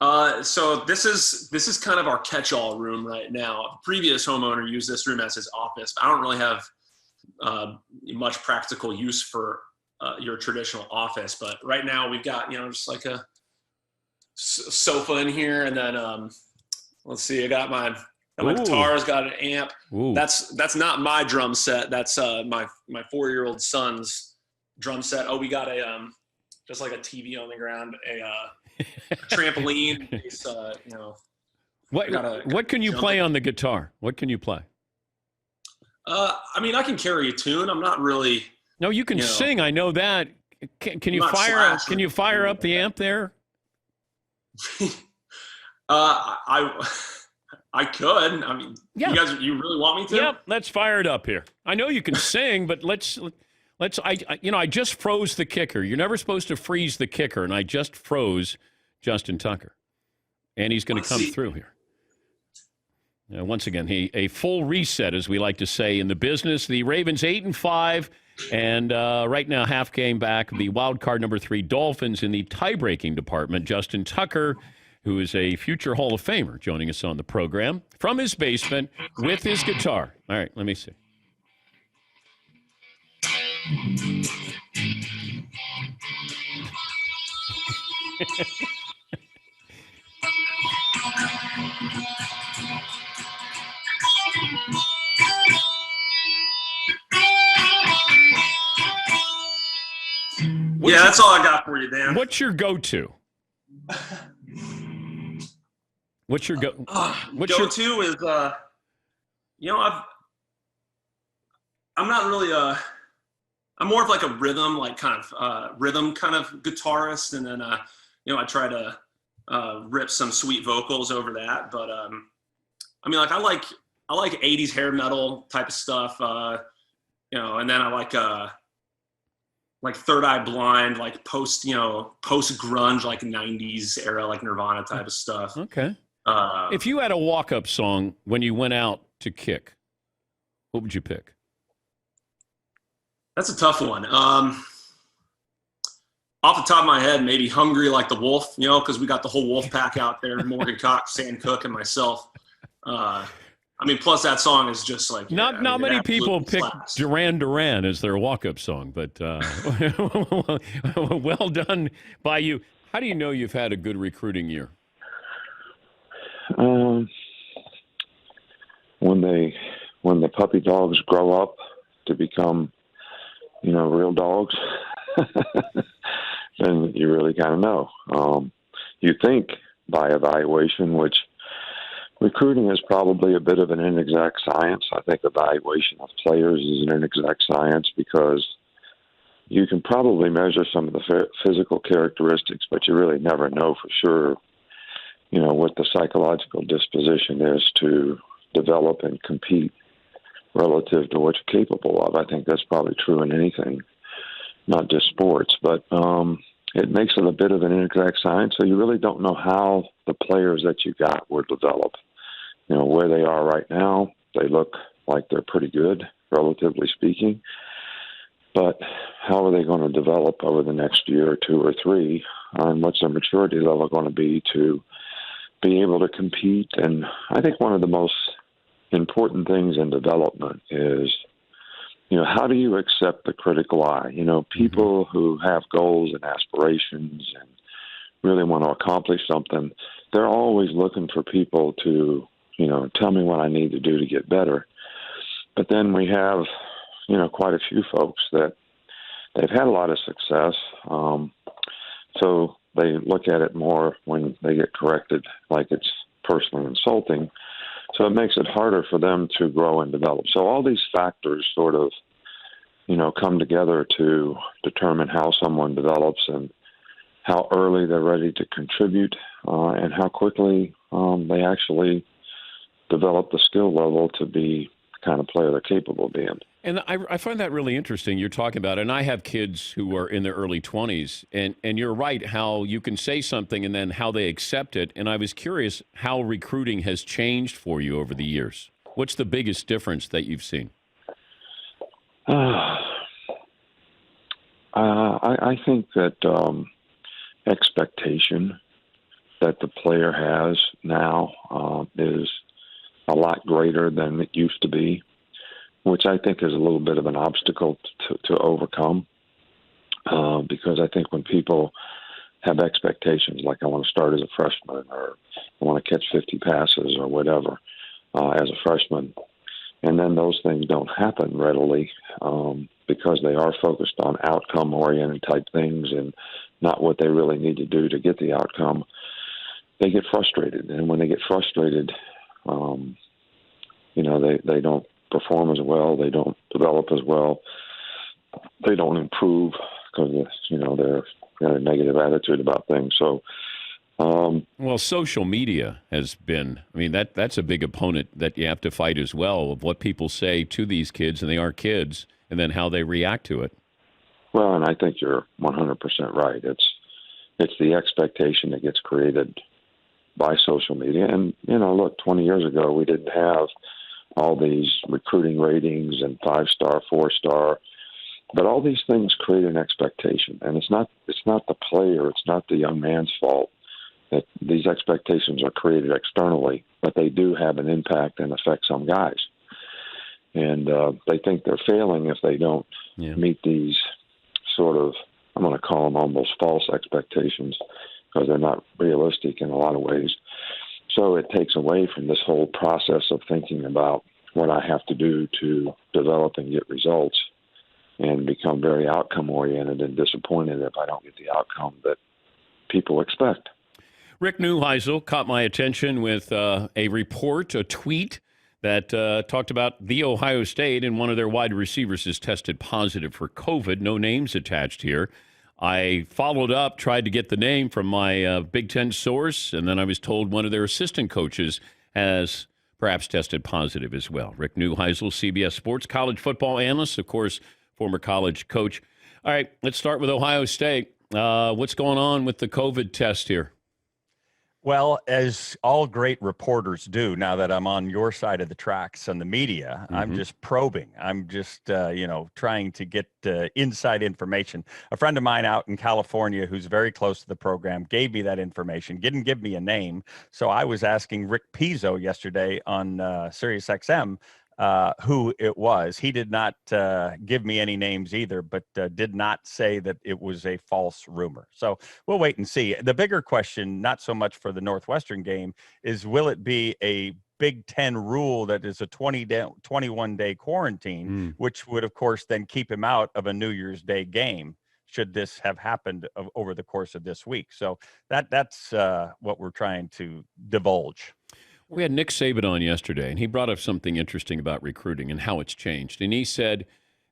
So this is kind of our catch-all room right now. The previous homeowner used this room as his office, but I don't really have much practical use for your traditional office. But right now we've got just like a sofa in here, and then let's see, I got my guitars, got an amp. Ooh. That's not my drum set. That's my 4-year-old son's drum set. Oh, we got a just like a TV on the ground, a trampoline. What can you play on the guitar? What can you play? I can carry a tune. I'm not really. No, you can sing. I know that. Can you fire? Can you fire up the amp there? I could. Yeah. You really want me to? Yep. Let's fire it up here. I know you can sing, but let's. I just froze the kicker. You're never supposed to freeze the kicker, and I just froze Justin Tucker, and he's going to come through here. Once again, a full reset, as we like to say in the business. The Ravens 8-5, and right now half game back. The wild card number 3 Dolphins in the tie-breaking department. Justin Tucker, who is a future Hall of Famer, joining us on the program from his basement with his guitar. All right, let me see. That's all I got for you, Dan. What's your go-to? What's your go-to is I'm not really I'm more of like a rhythm kind of guitarist, and then I try to rip some sweet vocals over that. But I like 80s hair metal type of stuff, and then I like Third Eye Blind, like post grunge, like 90s era, like Nirvana type of stuff. Okay. If you had a walk-up song when you went out to kick, what would you pick? That's a tough one. Off the top of my head, maybe Hungry Like the Wolf, because we got the whole wolf pack out there, Morgan Cox, Sam Cooke, and myself. Plus that song is just like... Not many people pick Duran Duran as their walk-up song, but well done by you. How do you know you've had a good recruiting year? When the puppy dogs grow up to become, real dogs, then you really kind of know. You think by evaluation, which recruiting is probably a bit of an inexact science. I think evaluation of players is an inexact science because you can probably measure some of the physical characteristics, but you really never know for sure, what the psychological disposition is to develop and compete relative to what you're capable of. I think that's probably true in anything, not just sports, but it makes it a bit of an inexact science. So you really don't know how the players that you got will develop. Where they are right now, they look like they're pretty good, relatively speaking. But how are they going to develop over the next year or two or three? And what's their maturity level going to be to be able to compete? And I think one of the most important things in development is, how do you accept the critical eye? People who have goals and aspirations and really want to accomplish something, they're always looking for people to, tell me what I need to do to get better. But then we have, quite a few folks that they've had a lot of success. So they look at it more when they get corrected like it's personally insulting. So it makes it harder for them to grow and develop. So all these factors sort of, come together to determine how someone develops and how early they're ready to contribute and how quickly they actually develop the skill level to be the kind of player they're capable of being. And I find that really interesting you're talking about, and I have kids who are in their early 20s, and you're right how you can say something and then how they accept it. And I was curious how recruiting has changed for you over the years. What's the biggest difference that you've seen? I think that expectation that the player has now is a lot greater than it used to be, which I think is a little bit of an obstacle to overcome. Because I think when people have expectations like I want to start as a freshman or I want to catch 50 passes or whatever as a freshman, and then those things don't happen readily because they are focused on outcome-oriented type things and not what they really need to do to get the outcome, they get frustrated. And when they get frustrated, they don't perform as well, they don't develop as well, they don't improve because they're got a negative attitude about things. So, well, social media has been, that's a big opponent that you have to fight as well, of what people say to these kids, and they are kids, and then how they react to it. Well, and I think you're 100% right. It's the expectation that gets created by social media. And, look, 20 years ago, we didn't have all these recruiting ratings and 5-star, 4-star, but all these things create an expectation. And it's not the player, it's not the young man's fault that these expectations are created externally, but they do have an impact and affect some guys. And they think they're failing if they don't meet these sort of, I'm going to call them almost false expectations because they're not realistic in a lot of ways. So it takes away from this whole process of thinking about what I have to do to develop and get results and become very outcome-oriented and disappointed if I don't get the outcome that people expect. Rick Neuheisel caught my attention with a report, a tweet that talked about the Ohio State, and one of their wide receivers has tested positive for COVID. No names attached here. I followed up, tried to get the name from my Big Ten source, and then I was told one of their assistant coaches has perhaps tested positive as well. Rick Neuheisel, CBS Sports college football analyst, of course, former college coach. All right, let's start with Ohio State. What's going on with the COVID test here? Well, as all great reporters do, now that I'm on your side of the tracks and the media, I'm just probing. I'm just, trying to get inside information. A friend of mine out in California who's very close to the program gave me that information, didn't give me a name. So I was asking Rick Pizzo yesterday on SiriusXM who it was. He did not give me any names either, but did not say that it was a false rumor. So we'll wait and see. The bigger question, not so much for the Northwestern game, is will it be a Big Ten rule that is a 21-day quarantine, which would, of course, then keep him out of a New Year's Day game, should this have happened over the course of this week. So that's what we're trying to divulge. We had Nick Saban on yesterday, and he brought up something interesting about recruiting and how it's changed. And he said,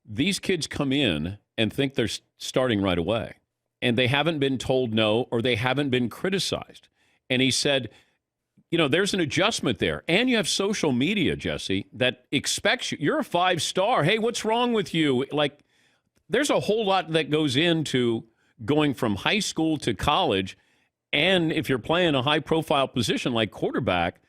these kids come in and think they're starting right away, and they haven't been told no, or they haven't been criticized. And he said, there's an adjustment there. And you have social media, Jesse, that expects you. You're a 5-star. Hey, what's wrong with you? Like, there's a whole lot that goes into going from high school to college. And if you're playing a high-profile position like quarterback,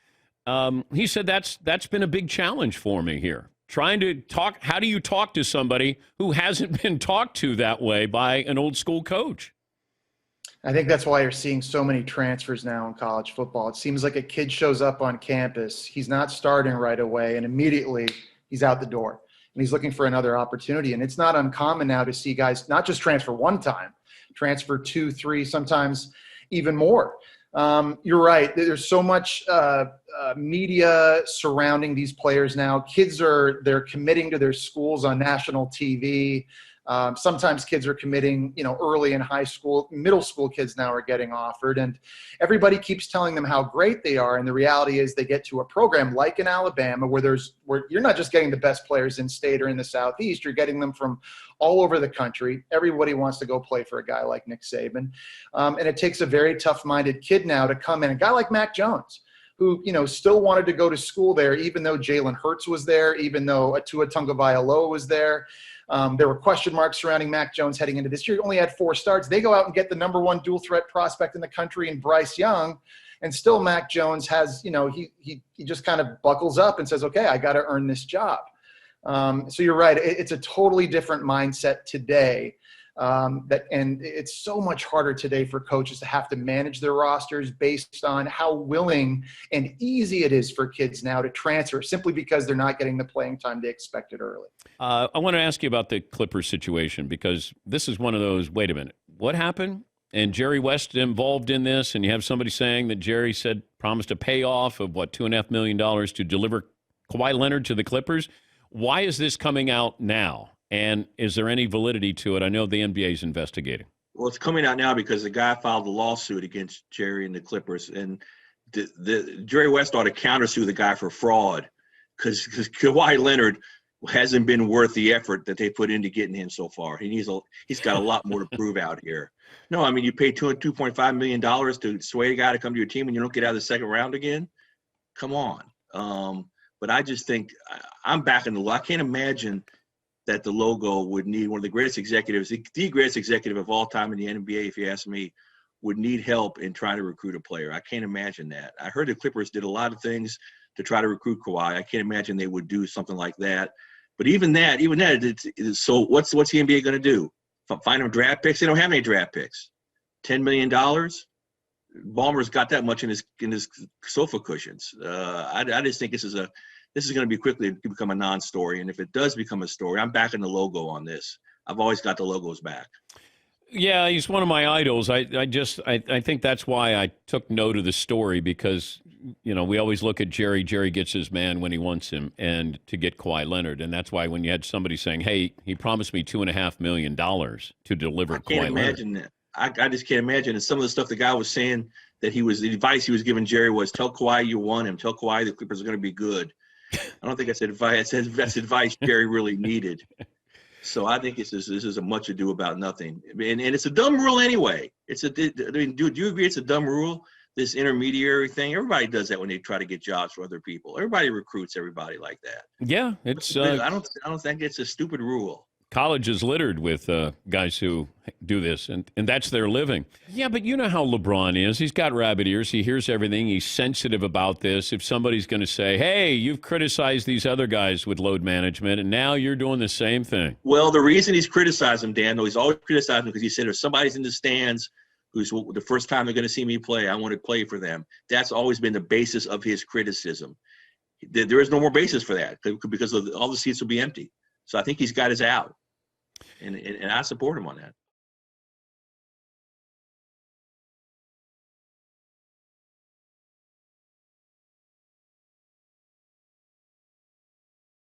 he said that's been a big challenge for me here. Trying to talk, how do you talk to somebody who hasn't been talked to that way by an old-school coach? I think that's why you're seeing so many transfers now in college football. It seems like a kid shows up on campus, he's not starting right away, and immediately he's out the door. And he's looking for another opportunity. And it's not uncommon now to see guys not just transfer one time, transfer 2, 3, sometimes even more. You're right. There's so much media surrounding these players now. Kids they're committing to their schools on national TV. Sometimes kids are committing, early in high school. Middle school kids now are getting offered, and everybody keeps telling them how great they are. And the reality is they get to a program like in Alabama where you're not just getting the best players in state or in the Southeast, you're getting them from all over the country. Everybody wants to go play for a guy like Nick Saban. And it takes a very tough-minded kid now to come in. A guy like Mac Jones, who, still wanted to go to school there, even though Jalen Hurts was there, even though Tua Tagovailoa was there. There were question marks surrounding Mac Jones heading into this year. He only had 4 starts. They go out and get the number 1 dual threat prospect in the country in Bryce Young. And still Mac Jones has, he just kind of buckles up and says, okay, I got to earn this job. So you're right. It's a totally different mindset today. And it's so much harder today for coaches to have to manage their rosters based on how willing and easy it is for kids now to transfer simply because they're not getting the playing time they expected early. I want to ask you about the Clippers situation, because this is one of those, wait a minute, what happened? And Jerry West involved in this, and you have somebody saying that Jerry promised a payoff of $2.5 million to deliver Kawhi Leonard to the Clippers. Why is this coming out now? And is there any validity to it? I know the NBA is investigating. Well, it's coming out now because the guy filed a lawsuit against Jerry and the Clippers, and the Jerry West ought to countersue the guy for fraud because Kawhi Leonard hasn't been worth the effort that they put into getting him so far. He's got a lot more to prove out here. No, I mean, you pay $2.5 million to sway a guy to come to your team and you don't get out of the second round again? Come on. But I just think I'm back in the law. I can't imagine that the logo would need one of the greatest executives, the greatest executive of all time in the NBA, if you ask me, would need help in trying to recruit a player. I can't imagine that. I heard the Clippers did a lot of things to try to recruit Kawhi. I can't imagine they would do something like that. But even that, so what's the NBA going to do? Find them draft picks? They don't have any draft picks. $10 million? Ballmer's got that much in his sofa cushions. I just think this is going to be quickly become a non-story. And if it does become a story, I'm backing the logo on this. I've always got the logos back. Yeah, he's one of my idols. I think that's why I took note of the story, because, we always look at Jerry. Jerry gets his man when he wants him, and to get Kawhi Leonard. And that's why when you had somebody saying, hey, he promised me $2.5 million to deliver Kawhi Leonard. I can't imagine that. I just can't imagine. And some of the stuff the guy was saying that the advice he was giving Jerry was, tell Kawhi you want him. Tell Kawhi the Clippers are going to be good. I don't think that's advice. That's advice Jerry really needed. So I think this is a much ado about nothing, and it's a dumb rule anyway. Do you agree it's a dumb rule? This intermediary thing. Everybody does that when they try to get jobs for other people. Everybody recruits everybody like that. Yeah, it's. I don't think it's a stupid rule. College is littered with guys who do this, and that's their living. Yeah, but you know how LeBron is. He's got rabbit ears. He hears everything. He's sensitive about this. If somebody's going to say, hey, you've criticized these other guys with load management, and now you're doing the same thing. Well, the reason he's criticized him, Dan, he's always criticized him because he said if somebody's in the stands who's the first time they're going to see me play, I want to play for them. That's always been the basis of his criticism. There is no more basis for that because all the seats will be empty. So I think he's got his out. And I support him on that.